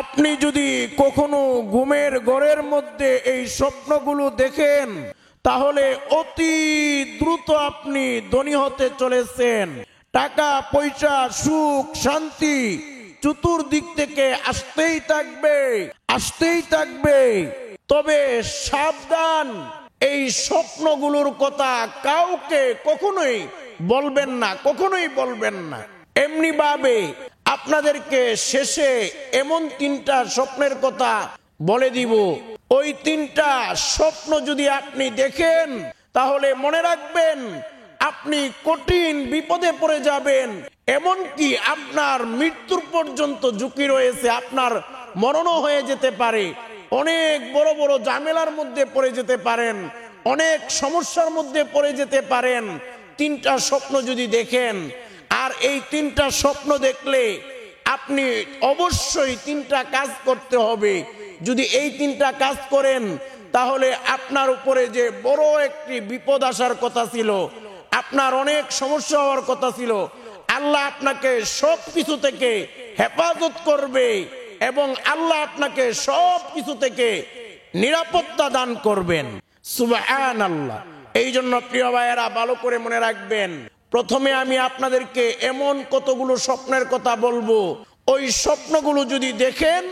আপনি যদি কখনো ঘুমের ঘরের মধ্যে এই স্বপ্নগুলো দেখেন তাহলে অতি দ্রুত আপনি ধনী হতে চলেছেন। টাকা পয়সা সুখ শান্তি চতুর্দিক থেকে আসতেই থাকবে। তবে সাবধান, এই স্বপ্নগুলোর কথা কাউকে কখনোই বলবেন না। এমনি ভাবে আপনাদেরকে শেষে এমন 3টা স্বপ্নের কথা বলে দিব। ওই 3টা স্বপ্ন যদি আপনি দেখেন তাহলে মনে রাখবেন আপনি কঠিন বিপদে পড়ে যাবেন, এমনকি আপনার মৃত্যুর পর্যন্ত ঝুঁকি রয়েছে, আপনার মরণও হয়ে যেতে পারে, অনেক বড় বড় ঝামেলার মধ্যে পড়ে যেতে পারেন, অনেক সমস্যার মধ্যে পড়ে যেতে পারেন 3টা স্বপ্ন যদি দেখেন। আর এই 3টা স্বপ্ন দেখলে আপনি অবশ্যই 3টা কাজ করতে হবে। যদি এই 3টা কাজ করেন তাহলে আপনার উপরে যে বড় একটি বিপদ আসার কথা ছিল, আপনার অনেক সমস্যা হওয়ার কথা ছিল, আল্লাহ আপনাকে সব কিছু থেকে হেফাজত করবে এবং আল্লাহ আপনাকে সব কিছু থেকে নিরাপত্তা দান করবেন। সুবহানাল্লাহ। এই জন্য প্রিয় ভাইয়েরা ভালো করে মনে রাখবেন, প্রথমে আমি আপনাদেরকে এমন কতগুলো স্বপ্নের কথা বলবো, ওই স্বপ্নগুলো যদি দেখেন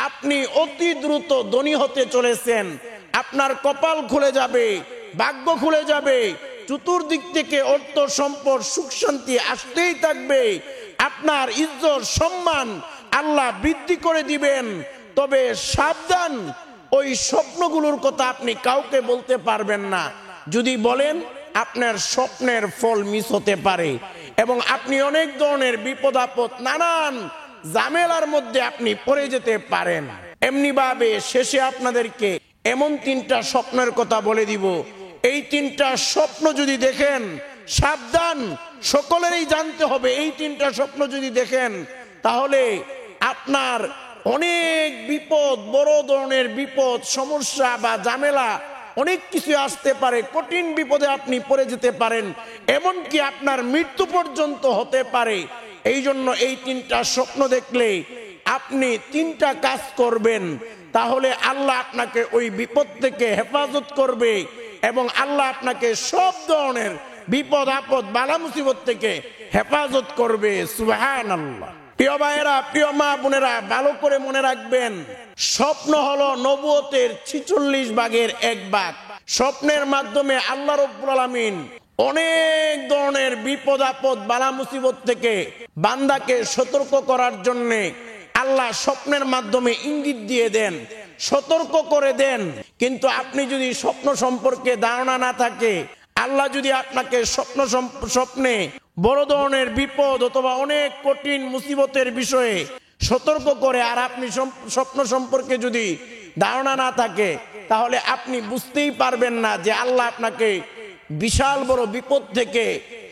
আপনি অতি দ্রুত ধনী হতে চলেছেন। আপনার কপাল খুলে যাবে, ভাগ্য খুলে যাবে, চতুর্দিক থেকে অর্থ সম্পদ সুখ শান্তি আসতেই থাকবে, আপনার ইজ্জত সম্মান আল্লাহ বৃদ্ধি করে দিবেন। তবে সাবধান, ওই স্বপ্নগুলোর কথা আপনি কাউকে বলতে পারবেন না। যদি বলেন আপনার স্বপ্নের ফল মিস হতে পারে এবং আপনি অনেক ধরনের বিপদ আপদ নানান ঝামেলার মধ্যে আপনি পড়ে যেতে পারেন। এমনি ভাবে শেষে আপনাদেরকে এমন 3টা স্বপ্নের কথা বলে দিব, এই 3টা স্বপ্ন যদি দেখেন সাবধান, সকলেরই জানতে হবে এই 3টা স্বপ্ন যদি দেখেন তাহলে আপনার অনেক বিপদ, বড় ধরনের বিপদ সমস্যা বা ঝামেলা অনেক কিছু আসতে পারে, কঠিন বিপদে আপনি পড়ে যেতে পারেন, এমনকি আপনার মৃত্যু পর্যন্ত হতে পারে। এই জন্য এই 3টা স্বপ্ন দেখলে আপনি 3টা কাজ করবেন, তাহলে আল্লাহ আপনাকে ওই বিপদ থেকে হেফাজত করবে এবং আল্লাহ আপনাকে সব ধরনের বিপদ আপদ বালা মুসিবত থেকে হেফাজত করবে। সুবহানাল্লাহ। প্রিয় ভাইয়েরা, প্রিয় মা বোনেরা, ভালো করে মনে রাখবেন, স্বপ্ন হলো নবুয়তের 46 ভাগের 1 ভাগ। স্বপ্নের মাধ্যমে আল্লাহ রাব্বুল আলামিন অনেক ধরনের বিপদ আপদ বালা মুসিবত থেকে বান্দাকে সতর্ক করার জন্য আল্লাহ স্বপ্নের মাধ্যমে ইঙ্গিত দিয়ে দেন, সতর্ক করে দেন। কিন্তু আপনি যদি স্বপ্ন সম্পর্কে ধারণা না থাকে, আল্লাহ যদি আপনাকে স্বপ্নে বড় ধরনের বিপদ অথবা অনেক কঠিন মুসিবতের বিষয়ে সতর্ক করে আর আপনি স্বপ্ন সম্পর্কে যদি ধারণা না থাকে তাহলে আপনি বুঝতেই পারবেন না যে আল্লাহ আপনাকে বিশাল বড় বিপদ থেকে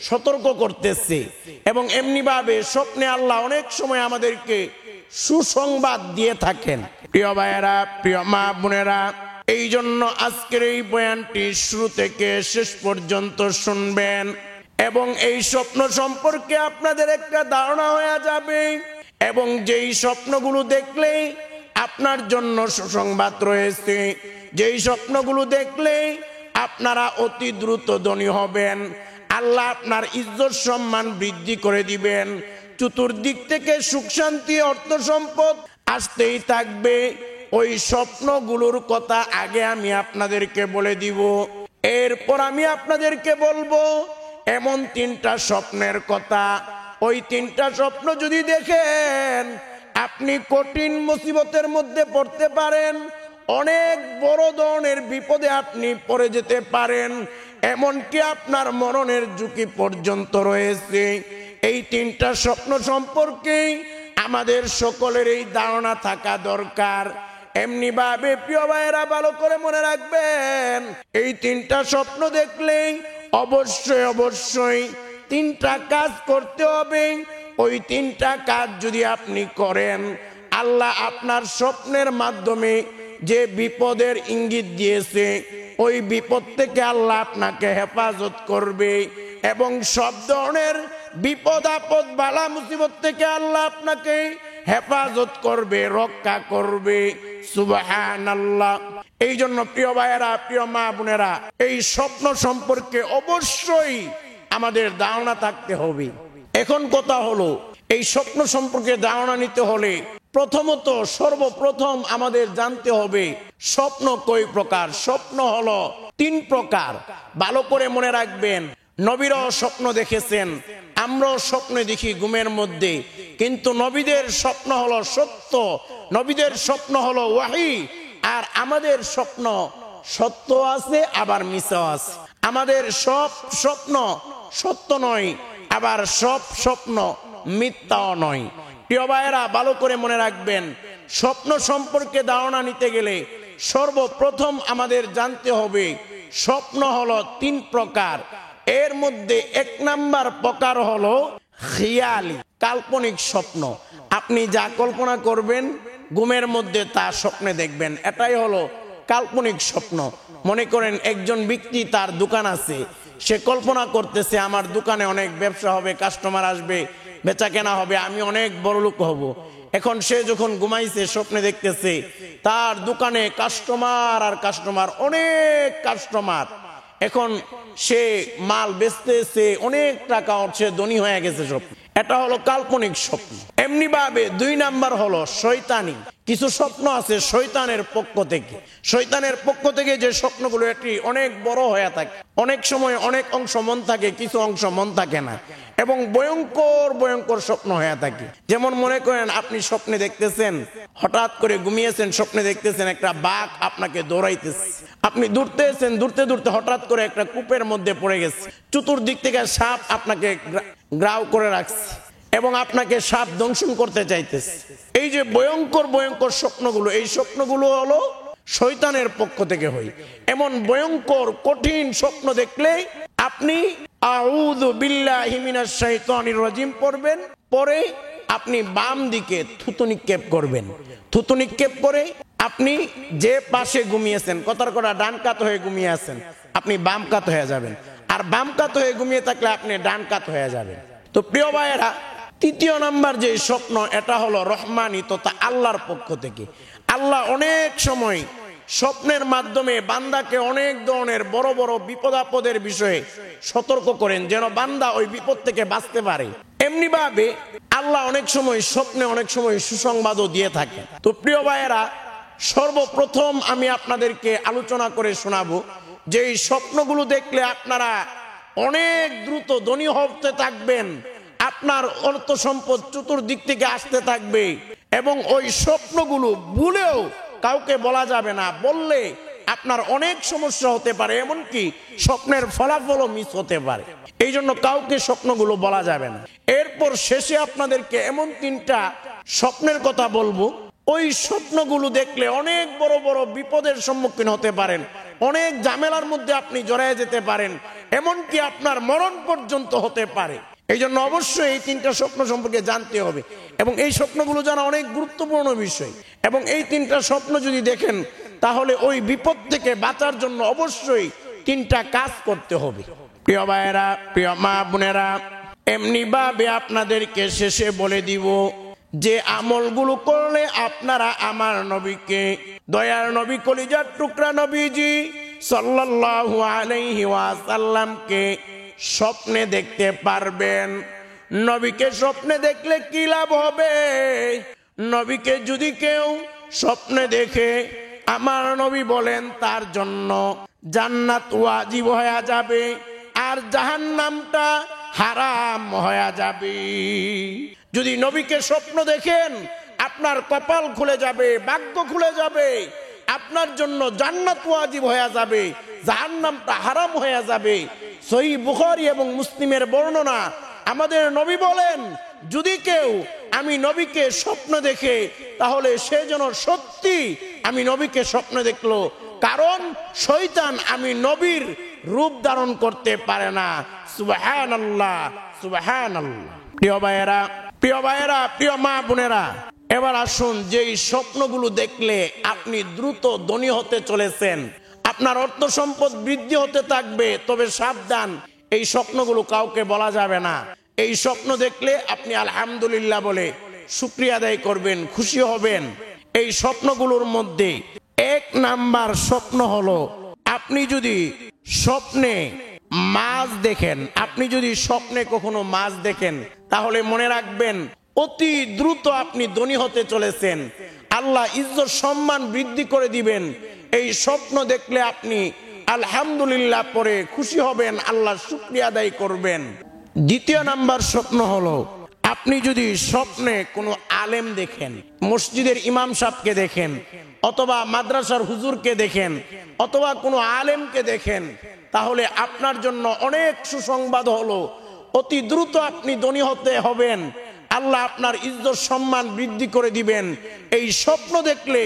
সতর্ক করতেছে। এবং এমনি ভাবে স্বপ্নে আল্লাহ অনেক সময় আমাদেরকে সুসংবাদ দিয়ে থাকেন। প্রিয় ভাইয়েরা, প্রিয় মা বোনেরা, এই জন্য আজকের এই বয়ানটি শুরু থেকে শেষ পর্যন্ত শুনবেন এবং এই স্বপ্ন সম্পর্কে আপনাদের একটা ধারণা হয়ে যাবে এবং যেই স্বপ্নগুলো দেখলে আপনার জন্য সুসংবাদ রয়েছে, যেই স্বপ্নগুলো দেখলে আপনারা অতি দ্রুত ধনী হবেন, আল্লাহ আপনার ইজ্জত সম্মান বৃদ্ধি করে দিবেন, চতুর্দিক থেকে সুখ শান্তি অর্থ সম্পদ আসতেই থাকবে, ওই স্বপ্নগুলোর কথা আগে আমি আপনাদেরকে বলে দিব। এরপর আমি আপনাদেরকে বলবো এমন 3টা স্বপ্নের কথা। ওই 3টা স্বপ্ন যদি দেখেন আপনি কঠিন মুসিবতের মধ্যে পড়তে পারেন, অনেক বড় ধরনের বিপদে আপনি পড়ে যেতে পারেন, এমনকি আপনার মরণের ঝুঁকি পর্যন্ত রয়েছে। এই 3টা স্বপ্ন সম্পর্কে আমাদের সকলের এই ধারণা থাকা দরকার। এমনি ভাবে প্রিয় ভাইয়েরা ভালো করে মনে রাখবেন, এই 3টা স্বপ্ন দেখলেই অবশ্যই 3টা কাজ করতে হবে। ওই 3টা কাজ যদি আপনি করেন, আল্লাহ আপনার স্বপ্নের মাধ্যমে যে বিপদের ইঙ্গিত দিয়েছে ওই বিপদ থেকে আল্লাহ আপনাকে হেফাজত করবে এবং সব ধরনের বিপদ আপদ বালা মুসিবত থেকে আল্লাহ আপনাকে হেফাজত করবে, রক্ষা করবে। সুবহানাল্লাহ। এই জন্য প্রিয় ভাইয়েরা, প্রিয় মা বোনেরা, এই স্বপ্ন সম্পর্কে অবশ্যই আমাদের ধারণা থাকতে হবে। এখন কথা হলো, এই স্বপ্ন সম্পর্কে ধারণা নিতে হলে প্রথমত সর্বপ্রথম আমাদের জানতে হবে স্বপ্ন কয় প্রকার। স্বপ্ন হলো 3 প্রকার। ভালো করে মনে রাখবেন, নবীরাও স্বপ্ন দেখেছেন, আমরাও স্বপ্ন দেখি ঘুমের মধ্যে, কিন্তু নবীদের স্বপ্ন হলো সত্য, নবীদের স্বপ্ন হলো ওয়াহি। আর আমাদের স্বপ্ন সত্য আছে, আবার মিথ্যা আছে। আমাদের সব স্বপ্ন সত্য নয়, আবার সব স্বপ্ন মিথ্যাও নয়। প্রিয় ভাইয়েরা, ভালো করে মনে রাখবেন, স্বপ্ন সম্পর্কে ধারণা নিতে গেলে সর্বপ্রথম আমাদের জানতে হবে স্বপ্ন হলো 3 প্রকার। এর মধ্যে 1 নাম্বার প্রকার হলো খিয়ালি, কাল্পনিক স্বপ্ন। আপনি যা কল্পনা করবেন ঘুমের মধ্যে তা স্বপ্নে দেখবেন, এটাই হলো কাল্পনিক স্বপ্ন। মনে করেন একজন ব্যক্তি, তার দোকান আছে, সে কল্পনা করতেছে আমার দোকানে অনেক ব্যবসা হবে, কাস্টমার আসবে, বেচা কেনা হবে, আমি অনেক বড় লোক হব। এখন সে যখন ঘুমাইছে স্বপ্নে দেখতেছে তার দোকানে কাস্টমার আর কাস্টমার, অনেক কাস্টমার। এখন সে মাল বেচতেছে, অনেক টাকা, সে ধনী হয়ে গেছে স্বপ্ন। এটা হলো কাল্পনিক স্বপ্ন। এমনি ভাবে 2 নাম্বার হলো শয়তানি। কিছু স্বপ্ন আছে শয়তানের পক্ষ থেকে। শয়তানের পক্ষ থেকে যে স্বপ্নগুলো, এটি অনেক বড় হয়ে থাকে, অনেক সময় অনেক অংশ মন থাকে, কিছু অংশ মন থাকে না, এবং ভয়ঙ্কর ভয়ঙ্কর স্বপ্ন হয়ে থাকে। যেমন মনে করেন আপনি স্বপ্নে দেখতেছেন, হঠাৎ করে ঘুমিয়েছেন, স্বপ্নে দেখতেছেন একটা বাঘ আপনাকে দৌড়াইতেছে, আপনি দৌড়তেছেন, দৌড়তে দৌড়তে হঠাৎ করে একটা কূপের মধ্যে পড়ে গেছে, চতুর্দিক থেকে সাপ আপনাকে গ্রাউ করে রাখছে এবং আপনাকে সাপ দংশন করতে চাইতেছে। এই যে ভয়ঙ্কর ভয়ঙ্কর স্বপ্নগুলো, এই স্বপ্নগুলো হলো শয়তানের পক্ষ থেকে হয়। এমন ভয়ঙ্কর কঠিন স্বপ্ন দেখলে আপনি আউযু বিল্লাহি মিনাশ শাইতানির রাজিম পড়বেন, পরে আপনি বাম দিকে থুতু নিক্ষেপ করবেন। থুতু নিক্ষেপ করে আপনি যে পাশে ঘুমিয়েছেন, কথার কথা ডান কাত হয়ে ঘুমিয়ে আছেন, আপনি বাম কাত হয়ে যাবেন। আর বাম কাত হয়ে ঘুমিয়ে থাকলে আপনি ডান কাত হয়ে যাবেন। তো প্রিয় ভাইয়েরা, 3য় নাম্বার যে স্বপ্ন, এটা হলো রহমানি, তথা আল্লাহর পক্ষ থেকে। আল্লাহ অনেক সময় স্বপ্নের মাধ্যমে বান্দাকে অনেক ধরনের বড় বড় বিপদ আপদের বিষয়ে সতর্ক করেন, যেন বান্দা ওই বিপদ থেকে বাঁচতে পারে। এমনি ভাবে আল্লাহ অনেক সময় স্বপ্নে অনেক সময় সুসংবাদও দিয়ে থাকে। তো প্রিয় ভাইয়েরা, সর্বপ্রথম আমি আপনাদেরকে আলোচনা করে শোনাবো যে এই স্বপ্নগুলো দেখলে আপনারা অনেক দ্রুত ধনী হতে থাকবেন, আপনার অর্থ সম্পদ চতুর্দিক থেকে আসতে থাকবে, এবং ওই স্বপ্নগুলো ভুলেও কাউকে বলা যাবে না, বললে আপনার অনেক সমস্যা হতে পারে, এমনকি স্বপ্নের ফলাফলও মিস হতে পারে। এই জন্য কাউকে স্বপ্নগুলো বলা যাবে না। এরপর শেষে আপনাদেরকে এমন 3টা স্বপ্নের কথা বলবো, ওই স্বপ্নগুলো দেখলে অনেক বড় বড় বিপদের সম্মুখীন হতে পারেন, অনেক ঝামেলার মধ্যে আপনি জড়ায় যেতে পারেন, এমনকি আপনার মরণ পর্যন্ত হতে পারে। এই জন্য অবশ্যই এই 3টা স্বপ্ন সম্পর্কে জানতে হবে, এবং এই স্বপ্নগুলো জানা অনেক গুরুত্বপূর্ণ বিষয়। এবং এই 3টা স্বপ্ন যদি দেখেন, তাহলে ওই বিপদ থেকে বাঁচার জন্য অবশ্যই 3টা কাজ করতে হবে। প্রিয় ভাইয়েরা, প্রিয় মা বোনেরা, এমনি ভাবে আপনাদেরকে শেষে বলে দিব যে আমলগুলো করলে আপনারা আমার নবীকে, দয়ার নবী, কলিজার টুকরা নবীজি সাল্লাল্লাহু আলাইহি ওয়াসাল্লামকে স্বপ্নে দেখতে পারবেন। নবীকে স্বপ্নে দেখলে কি লাভ হবে? নবীকে যদি কেউ স্বপ্নে দেখে, আমার নবী বলেন তার জন্য জান্নাত ওয়াজিব হয়ে যাবে, আর জাহান্নামটা হারাম হয়ে যাবে। যদি নবীকে স্বপ্ন দেখেন, আপনার কপাল খুলে যাবে, ভাগ্য খুলে যাবে, আপনার জন্য জান্নাত ওয়াজিব হয়ে যাবে, জাহান্নামটা হারাম হয়ে যাবে। সহিহ বুখারী এবং মুসলিমের বর্ণনা, আমাদের নবী বলেন যদি কেউ আমি নবীকে স্বপ্ন দেখে, তাহলে সে যেন সত্যি আমি নবীকে স্বপ্ন দেখলো, কারণ শয়তান আমি নবীর রূপ ধারণ করতে পারে না। সুবহানাল্লাহ, সুবহানাল্লাহ। প্রিয় ভাইয়েরা, প্রিয় ভাইয়েরা, প্রিয় মা বোনেরা, এবার আসুন, যে স্বপ্নগুলো দেখলে আপনি দ্রুত ধনী হতে চলেছেন, আপনার অর্থ সম্পদ বৃদ্ধি হতে থাকবে, তবে সাবধান, এই স্বপ্নগুলো কাউকে বলা যাবে না। এই স্বপ্ন দেখলে আপনি আলহামদুলিল্লাহ বলে শুকরিয়া আদায় করবেন, খুশি হবেন। এই স্বপ্নগুলোর মধ্যে 1 নাম্বার স্বপ্ন হলো, আপনি যদি স্বপ্নে মাছ দেখেন, আপনি যদি স্বপ্নে কখনো মাছ দেখেন, তাহলে মনে রাখবেন অতি দ্রুত আপনি ধনী হতে চলেছেন। আল্লাহ ইজ্জত সম্মান বৃদ্ধি করে দিবেন। এই স্বপ্ন দেখলে আপনি আলহামদুলিল্লাহ পরে খুশি হবেন, আল্লাহর শুকরিয়া আদায় করবেন। 2 নাম্বার স্বপ্ন হলো, আপনি যদি স্বপ্নে কোনো আলেম দেখেন, মসজিদের ইমাম সাহেবকে দেখেন, অথবা মাদ্রাসার হুজুরকে দেখেন, অথবা কোনো আলেমকে দেখেন, তাহলে আপনার জন্য অনেক সুসংবাদ হলো, অতি দ্রুত আপনি ধনী হতে হবেন, আল্লাহ আপনার ইজ্জত সম্মান বৃদ্ধি করে দিবেন। এই স্বপ্ন দেখলে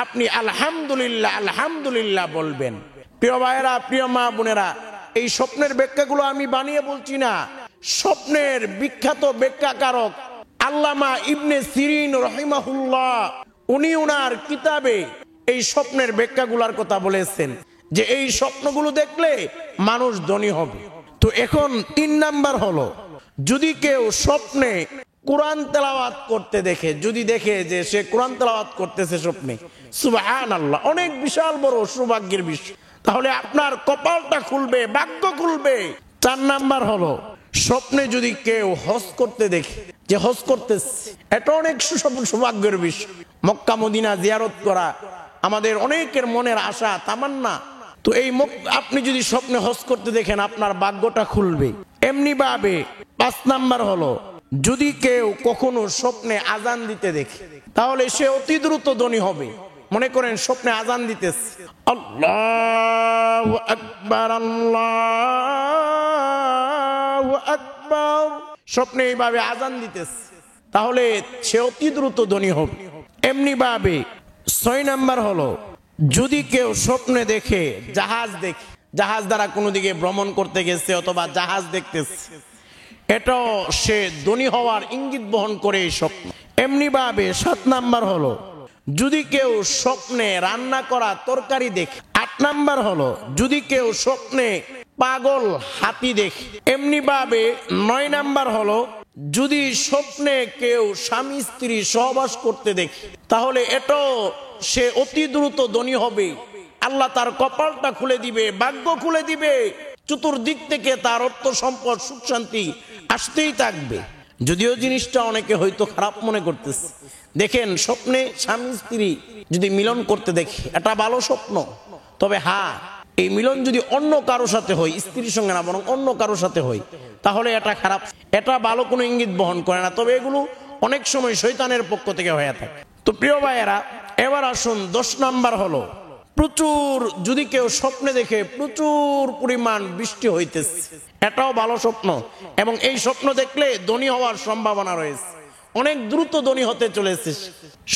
আপনি আলহামদুলিল্লাহ আলহামদুলিল্লাহ বলবেন। প্রিয় ভাইয়েরা, প্রিয় মা বোনেরা, এই স্বপ্নের ব্যাখ্যাগুলো আমি বানিয়ে বলছি না। স্বপ্নের বিখ্যাত ব্যাখ্যাকারক আল্লামা ইবনে সিরিন রহিমাহুল্লাহ, উনি ওনার কিতাবে এই স্বপ্নের ব্যাখ্যাগুলোর কথা বলেছেন যে এই স্বপ্নগুলো দেখলে মানুষ ধনী হবে। তো এখন 3 নাম্বার হলো, যদি কেউ স্বপ্নে কোরআন তেলাওয়াত করতে দেখে, যদি দেখে যে সে কোরআন তেলাওয়াত করতেছে স্বপ্নে, সুবহানাল্লাহ, অনেক বিশাল বড় সৌভাগ্যের বিষয়, তাহলে আপনার কপালটা খুলবে, ভাগ্য খুলবে। 4 নাম্বার হলো, স্বপ্নে যদি কেউ হজ করতে দেখে, যে হজ করতেছে, এটা অনেক সৌভাগ্যের বিষয়। মক্কা মদিনা জিয়ারত করা আমাদের অনেকের মনের আশা, তামান্না। তো এই আপনি যদি স্বপ্নে হজ করতে দেখেন, আপনার ভাগ্যটা খুলবে। এমনি ভাবে 5 নাম্বার হলো, যদি কেউ কখনো স্বপ্নে আজান দিতে দেখে, তাহলে সে অতি দ্রুত ধনী হবে। মনে করেন স্বপ্নে আজান দিতেছে, আল্লাহু আকবার আল্লাহু আকবার, স্বপ্নে এইভাবে আজান দিতেছে, তাহলে সে অতি দ্রুত ধনী হবে। এমনি ভাবে 6 নাম্বার হলো, যদি কেউ স্বপ্নে দেখে জাহাজ দেখে, জাহাজ দ্বারা কোনো দিকে ভ্রমণ করতে গেছে অথবা জাহাজ দেখতেছে, এটাও সে ধনী হওয়ার ইঙ্গিত বহন করে এই স্বপ্ন। এমনি ভাবে 7 নাম্বার হলো, যদি কেউ স্বপ্নে রান্না করা তরকারি দেখে। 8 নাম্বার হলো, যদি কেউ স্বপ্নে পাগল হাতি দেখে। এমনি ভাবে 9 নাম্বার হলো, যদি স্বপ্নে কেউ স্বামী স্ত্রী সহবাস করতে দেখে, তাহলে এটাও সে অতি দ্রুত ধনী হবে। আল্লাহ তার কপালটা খুলে দিবে, ভাগ্য খুলে দিবে, চতুর্দিক থেকে তার অর্থ সম্পদ সুখ শান্তি আসতেই থাকবে। যদিও জিনিসটা অনেকে হয়তো খারাপ মনে করতেছে, দেখেন স্বপ্নে স্বামী স্ত্রী যদি মিলন করতে দেখে, এটা ভালো স্বপ্ন। তবে হ্যাঁ, এই মিলন যদি অন্য কারো সাথে হয়, স্ত্রীর সঙ্গে না বরং অন্য কারো সাথে হয়, তাহলে এটা খারাপ, এটা ভালো কোনো ইঙ্গিত বহন করে না। তবে এগুলো অনেক সময় শয়তানের পক্ষ থেকে হয়ে থাকে। তো প্রিয় ভাইয়েরা, এবার আসুন 10 নাম্বার হলো, প্রচুর যদি কেউ স্বপ্নে দেখে প্রচুর পরিমাণ বৃষ্টি হইতেছে, এটাও ভালো স্বপ্ন, এবং এই স্বপ্ন দেখলে ধনী হওয়ার সম্ভাবনা রয়েছে, অনেক দ্রুত ধনী হতে চলেছে।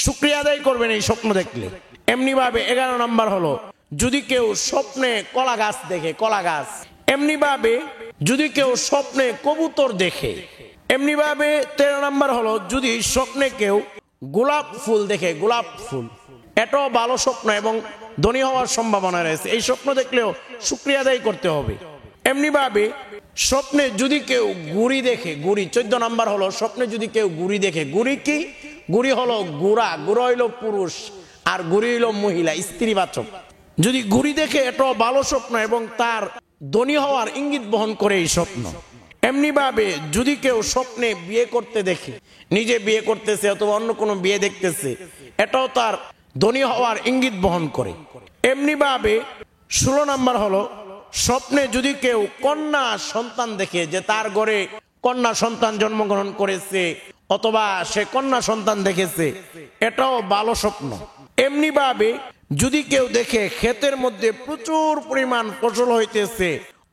শুকরিয়া আদায় করবেন এই স্বপ্ন দেখলে। এমনি ভাবে 11 নাম্বার হলো, যদি কেউ স্বপ্নে কলা গাছ দেখে, কলা গাছ। এমনি ভাবে যদি কেউ স্বপ্নে কবুতর দেখে। এমনি ভাবে 13 নাম্বার হলো, যদি স্বপ্নে কেউ গোলাপ ফুল দেখে, গোলাপ ফুল, এটাও ভালো স্বপ্ন এবং ধনী হওয়ার সম্ভাবনা রয়েছে। এই স্বপ্ন দেখলেও শুকরিয়া আদায় করতে হবে। এমনি ভাবে স্বপ্নে যদি কেউ গুড়ি দেখে, গুড়ি। 14 নাম্বার হলো, স্বপ্নে যদি কেউ গুড়ি দেখে। গুড়ি কি? গুড়ি হলো গুড়া, গুড়া হইল পুরুষ আর গুড়ি হইল মহিলা, স্ত্রীবাচক। যদি গুড়ি দেখে, এটাও ভালো স্বপ্ন এবং তার ধনী হওয়ার ইঙ্গিত বহন করে এই স্বপ্ন। এমনি ভাবে যদি কেউ স্বপ্নে বিয়ে করতে দেখে, নিজে বিয়ে করতেছে অথবা অন্য কোনো বিয়ে দেখতেছে, এটাও তার ধনী হওয়ার ইঙ্গিত বহন করে। এমনি ভাবে 16 নাম্বার হলো, স্বপ্নে যদি কেউ কন্যা সন্তান দেখে, যে তার ঘরে কন্যা সন্তান জন্মগ্রহণ করেছে অথবা সে কন্যা সন্তান দেখেছে, এটাও ভালো স্বপ্ন। এমনি ভাবে যদি কেউ দেখে ক্ষেতের মধ্যে প্রচুর পরিমাণ ফসল হইতেছে,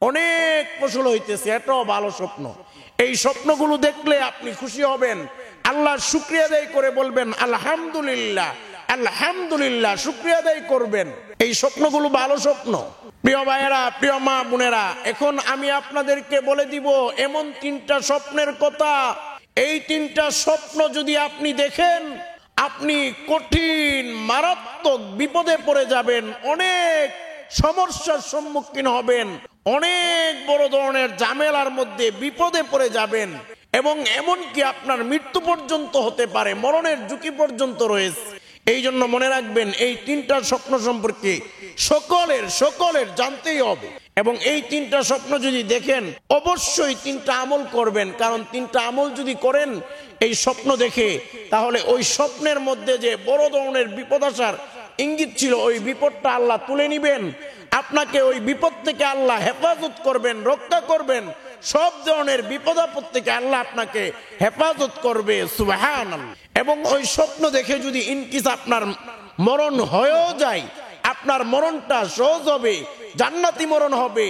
অনেক ফসল হইতেছে, এটাও ভালো স্বপ্ন। এই স্বপ্নগুলো দেখলে আপনি খুশি হবেন, আল্লাহর শুকরিয়া আদায় করে বলবেন আলহামদুলিল্লাহ আলহামদুলিল্লাহ, শুকরিয়া আদায় করবেন। এই স্বপ্নগুলো ভালো স্বপ্ন। প্রিয় ভাইয়েরা, প্রিয় মা বোনেরা, এখন আমি আপনাদেরকে বলে দিব এমন 3টা স্বপ্নের কথা। এই 3টা স্বপ্ন যদি আপনি দেখেন, আপনি কঠিন মারাত্মক বিপদে পড়ে যাবেন, অনেক সমস্যার সম্মুখীন হবেন, অনেক বড় ধরনের ঝামেলার মধ্যে বিপদে পড়ে যাবেন। এবং এমনকি আপনার মৃত্যু পর্যন্ত হতে পারে, মরণের ঝুঁকি পর্যন্ত রয়েছে। এই জন্য মনে রাখবেন, এই তিনটা স্বপ্ন সম্পর্কে সকলের জানতেই হবে। এবং এই তিনটা স্বপ্ন যদি দেখেন, অবশ্যই তিনটা আমল করবেন। কারণ তিনটা আমল যদি করেন এই স্বপ্ন দেখে, তাহলে ওই স্বপ্নের মধ্যে যে বড় ধরনের বিপদ আসার ইঙ্গিত ছিল, ওই বিপদটা আল্লাহ তুলে নিবেন। আপনাকে ওই বিপদ থেকে আল্লাহ হেফাজত করবেন, রক্ষা করবেন। সব ধরনের বিপদ আপদ থেকে আল্লাহ আপনাকে হেফাজত করবে। সুবহানাল্লাহ। এবং ওই স্বপ্ন দেখে যদি ইনকিস আপনার মরণ হয়েও যায়, আপনার মরণটা সহজ হবে, জান্নাতি মরণ হবে।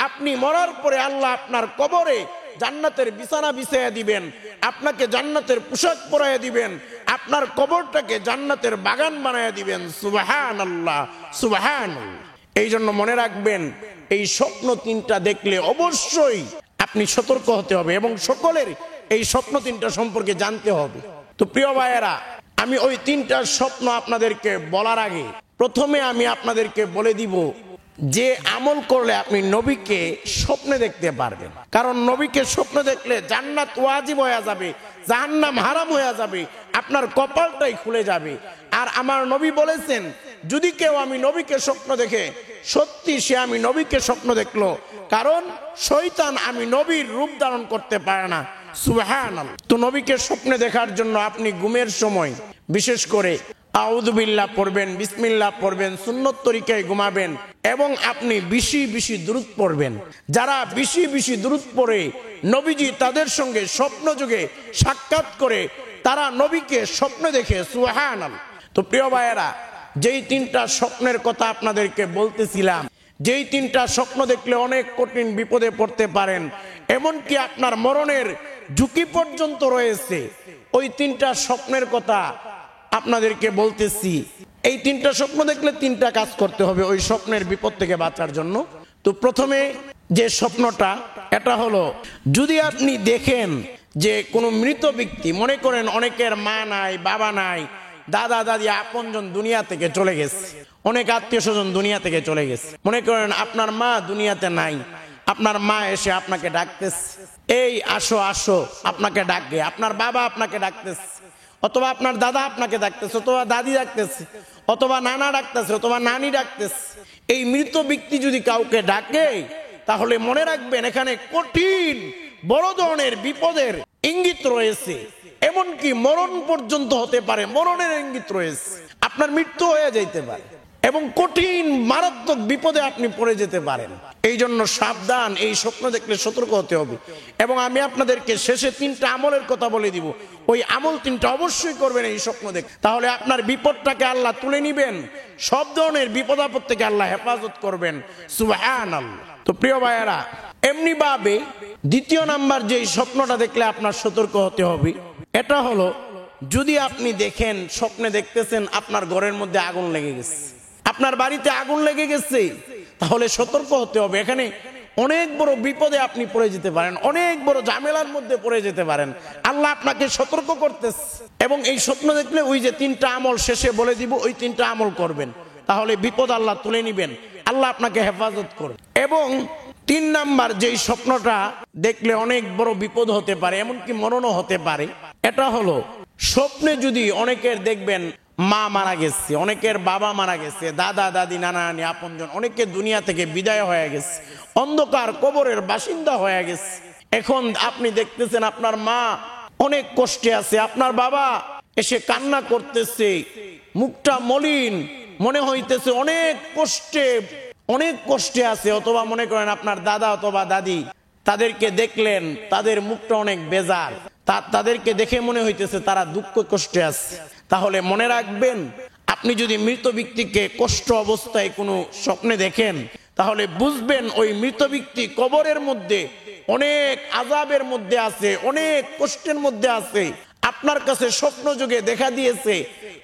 আপনি মরার পরে আল্লাহ আপনার কবরে জান্নাতের বিছানা বিছাইয়া দিবেন, আপনাকে জান্নাতের পোশাক পরাইয়া দিবেন, আপনার কবরটাকে জান্নাতের বাগান বানাইয়া দিবেন। সুবহানাল্লাহ, সুবহানাল্লাহ। এই জন্য মনে রাখবেন, এই স্বপ্ন তিনটা দেখলে অবশ্যই আপনি সতর্ক হতে হবে এবং সকলের এই স্বপ্ন তিনটা সম্পর্কে জানতে হবে। তো প্রিয় ভাইয়েরা, আমি ওই তিনটা স্বপ্ন আপনাদেরকে বলার আগে প্রথমে আমি আপনাদেরকে বলে দিব যে আমল করলে আপনি নবীকে স্বপ্নে দেখতে পারবেন। কারণ নবীকে স্বপ্ন দেখলে জান্নাত ওয়াজিব হয়ে যাবে, জাহান্নাম হারাম হয়ে যাবে, আপনার কপালটাই খুলে যাবে। আর আমার নবী বলেছেন, যদি কেউ আমি নবীকে স্বপ্ন দেখে, সত্যি সে আমি নবীকে স্বপ্ন দেখলো, কারণ শয়তান আমি নবীর রূপ ধারণ করতে পারে না। সুবহানাল্লাহ। তো নবীকে স্বপ্নে দেখার জন্য আপনি ঘুমের সময় বিশেষ করে আউযু বিল্লাহ পড়বেন, বিসমিল্লাহ পড়বেন, সুন্নত তরিকায় ঘুমাবেন এবং আপনি বেশি বেশি দুরূদ পড়বেন। যারা বেশি বেশি দুরূদ পড়ে নবীজি তাদের সঙ্গে স্বপ্ন যুগে সাক্ষাৎ করে, তারা নবীকে স্বপ্ন দেখে। সুবহানাল্লাহ। তো প্রিয় ভাইয়েরা, যেই তিনটা স্বপ্নের কথা আপনাদেরকে বলতেছিলাম, যেই তিনটা স্বপ্ন দেখলে অনেক কঠিন বিপদে পড়তে পারেন, এমনকি আপনার মরণের ঝুঁকি পর্যন্ত রয়েছে, ওই তিনটা স্বপ্নের কথা আপনাদেরকে বলতেছি। এই তিনটা স্বপ্ন দেখলে তিনটা কাজ করতে হবে ওই স্বপ্নের বিপদ থেকে বাঁচার জন্য। তো প্রথমে যে স্বপ্নটা, এটা হলো, যদি আপনি দেখেন যে কোনো মৃত ব্যক্তি, মনে করেন অনেকের মা নাই, বাবা নাই, দাদা দাদি আপনজন দুনিয়া থেকে চলে গেছে, অনেক আত্মীয় স্বজন দুনিয়া থেকে চলে গেছে। মনে করেন আপনার মা দুনিয়াতে নাই, আপনার মা এসে আপনাকে ডাকতেছে, এই আসো আসো, আপনাকে ডাকে। আপনার বাবা আপনাকে ডাকতেছে, অথবা আপনার দাদা আপনাকে ডাকতেছে, অথবা দাদি ডাকতেছে, অথবা নানা ডাকতেছে, অথবা নানি ডাকতেছে। এই মৃত ব্যক্তি যদি কাউকে ডাকে, তাহলে মনে রাখবেন এখানে কঠিন বড় ধরনের বিপদের ইঙ্গিত রয়েছে। এমনকি মরণ পর্যন্ত হতে পারে, মরণের ইঙ্গিত রয়েছে, আপনার মৃত্যু হয়ে যেতে পারে এবং কঠিন মারাত্মক বিপদে আপনি পড়ে যেতে পারেন। এই জন্য সাবধান, এই স্বপ্ন দেখলে সতর্ক হতে হবে। এবং আমি আপনাদেরকে শেষে তিনটা আমলের কথা বলে দিব, ওই আমল তিনটা অবশ্যই করবেন এই স্বপ্ন দেখে, তাহলে আপনার বিপদটাকে আল্লাহ তুলে নিবেন, সব ধরনের বিপদ আপদ থেকে আল্লাহ হেফাজত করবেন। সুবহানাল্লাহ। তো প্রিয় ভাইয়েরা, এমনি ভাবে দ্বিতীয় নাম্বার যে স্বপ্নটা দেখলে আপনার সতর্ক হতে হবে, এটা হলো, যদি আপনি দেখেন, স্বপ্নে দেখতেছেন আপনার ঘরের মধ্যে আগুন লেগে গেছে, আপনার বাড়িতে আগুন লেগে গেছে, তাহলে সতর্ক হতে হবে। এখানে অনেক বড় বিপদে আপনি পড়ে যেতে পারেন, অনেক বড় ঝামেলার মধ্যে পড়ে যেতে পারেন। আল্লাহ আপনাকে সতর্ক করতেছে। এবং এই স্বপ্ন দেখলে ওই যে তিনটা আমল শেষে বলে দিব, ওই তিনটা আমল করবেন, তাহলে বিপদ আল্লাহ তুলে নিবেন, আল্লাহ আপনাকে হেফাজত করবে। এবং তিন নাম্বার যেই স্বপ্নটা দেখলে অনেক বড় বিপদ হতে পারে, এমনকি মরণও হতে পারে, এটা হলো, স্বপ্নে যদি অনেকের দেখবেন মা মারা গেছে, অনেকের বাবা মারা গেছে, দাদা দাদি নানা নানি আপনজন অনেকে দুনিয়া থেকে বিদায় হয়ে গেছে, অন্ধকার কবরের বাসিন্দা হয়ে গেছে। এখন আপনি দেখতেছেন আপনার মা অনেক কষ্টে আছে, আপনার বাবা এসে কান্না করতেছে, মুখটা মলিন, মনে হইতেছে অনেক কষ্টে আছে। অথবা মনে করেন আপনার দাদা অথবা দাদি, তাদেরকে দেখলেন তাদের মুখটা অনেক বেজার, তাদেরকে দেখে মনে হইতেছে তারা দুঃখ কষ্টে আছে। তাহলে মনে রাখবেন, আপনি যদি মৃত ব্যক্তিকে কষ্ট অবস্থায় কোনো স্বপ্নে দেখেন, তাহলে বুঝবেন ওই মৃত ব্যক্তি কবরের মধ্যে অনেক আযাবের মধ্যে আছে, অনেক কষ্টের মধ্যে আছে। আপনার কাছে স্বপ্ন যুগে দেখা দিয়েছে,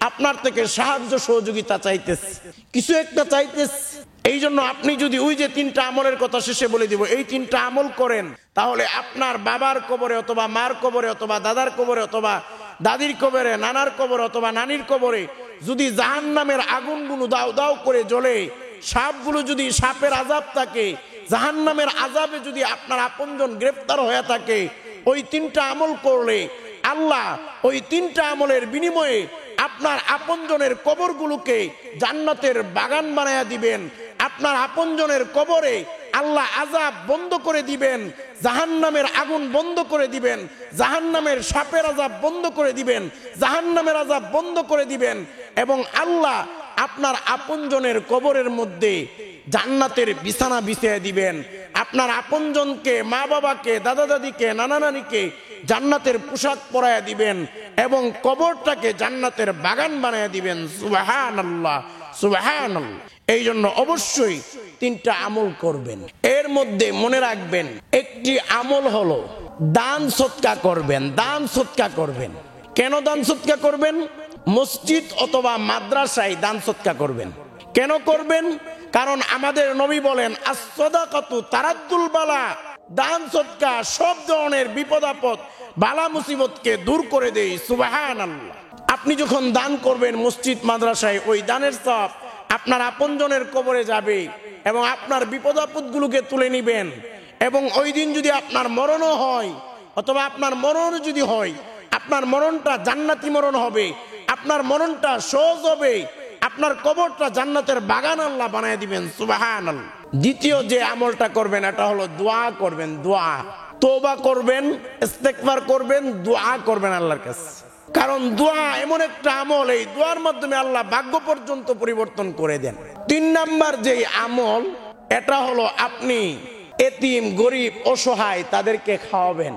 আপনার থেকে সাহায্য সহযোগিতা চাইতেছে, কিছু একটা চাইতেছে। এই জন্য আপনি যদি ওই যে তিনটা আমলের কথা শেষে বলে দিব, এই তিনটা আমল করেন, তাহলে আপনার বাবার কবরে অথবা মার কবরে অথবা দাদার কবরে অথবা দাদির কবরে, নানার কবরে অথবা নানির কবরে যদি জাহান্নামের আগুনগুলো দাও দাও করে জ্বলে, সাপগুলো যদি সাপের আযাব থাকে, জাহান্নামের আযাবে যদি আপনার আপনজন গ্রেফতার হয়ে থাকে, ওই তিনটা আমল করলে আল্লাহ ওই তিনটা আমলের বিনিময়ে আপনার আপনজনের কবরগুলোকে জান্নাতের বাগান বানায়া দিবেন। আপনার আপনজনের কবরে আল্লাহ আযাব বন্ধ করে দিবেন, জাহান্নামের আগুন বন্ধ করে দিবেন, জাহান্নামের সাপের আযাব বন্ধ করে দিবেন, জাহান্নামের আযাব বন্ধ করে দিবেন। এবং আল্লাহ আপনার আপনজনের কবরের মধ্যে জান্নাতের বিছানা বিছিয়ে দিবেন। আপনার আপনজনকে, মা বাবাকে, দাদা দাদিকে, নানা নানিকে জান্নাতের পোশাক পরায়া দিবেন এবং কবরটাকে জান্নাতের বাগান বানায়া দিবেন। সুবহানাল্লাহ, সুবহানাল্লাহ। এই জন্য অবশ্যই তিনটা আমল করবেন। এর মধ্যে মনে রাখবেন, একটি আমল হলো দান সদকা করবেন। দান সদকা করবেন। কেন দান সদকা করবেন? মসজিদ অথবা মাদ্রাসায় দান সদকা করবেন। কেন করবেন? কারণ আমাদের নবী বলেন, আস-সাদাকাতু তারাদ্দুল বালা। দান সদকা সব ধরনের বিপদ আপদ, বালা মুসিবতকে দূর করে দেয়। সুবহানাল্লাহ। আপনি যখন দান করবেন মসজিদ মাদ্রাসায়, ওই দানের সওয়াব আপনার আপনজনের কবরে যাবে এবং আপনার বিপদ আপদগুলোকে তুলে নিবেন। এবং ওই দিন যদি আপনার মরণও হয় অথবা আপনার মরণ যদি হয়, আপনার মরণটা জান্নাতি মরণ হবে, আপনার মরণটা সহজ হবে, আপনার কবরটা জান্নাতের বাগান আল্লাহ বানায় দিবেন। সুবহানাল্লাহ। দ্বিতীয় যে আমলটা করবেন এটা হলো দোয়া করবেন। দোয়া, তওবা করবেন, ইস্তেগফার করবেন, দোয়া করবেন আল্লাহর কাছে। কারণ দোয়া এমন একটা আমল, এই দোয়ার মাধ্যমে আল্লাহ ভাগ্য পর্যন্ত পরিবর্তন করে দেন। 3 নাম্বার যে আমল, এটা হলো আপনি এতিম, গরিব, অসহায় তাদেরকে খাওয়াবেন।